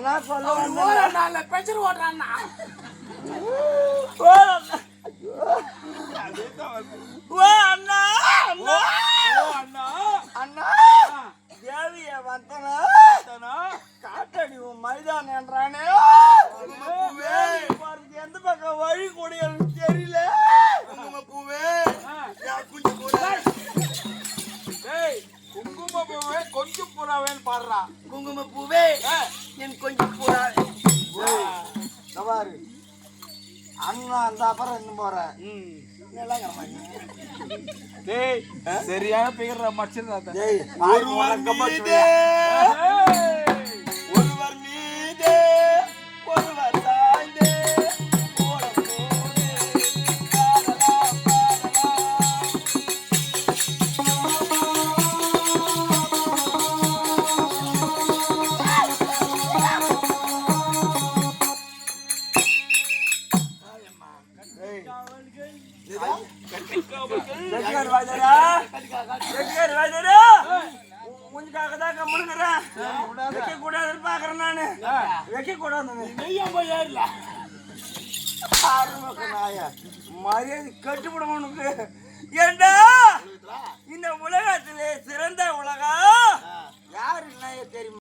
அண்ணா சொல்ல நாலு பெஞ்சர் ஓடுறான்னா அண்ணா அண்ணா அண்ணா அண்ணா தேவிய வந்தனா காட்டடி உன் மைதானம் என்றானே எந்த பக்கம் வழி கூடிய தெரியல பூவே குஞ்சு பூரா குங்கும பூவே கொஞ்சம் பூராவேன்னு பாடுறா குங்கும பூவே என் கொஞ்சம் பூரா பாரு அண்ணா அந்த அப்புறம் இன்னும் போற டேய் சரியான பேர் மச்சிரா டேய் ஒருவர் மீதே ஒருவர் சாய்ந்தே உனக்காகதான் கம்முனுக்குறேன் வைக்க கூடாதுன்னு பாக்குறேன் நானு வைக்க கூடாது மரியாதை கட்டுப்படும் உனக்கு ஏண்டா இந்த உலகத்திலே சிறந்த உலகம் யாரு என்ன தெரியுமா?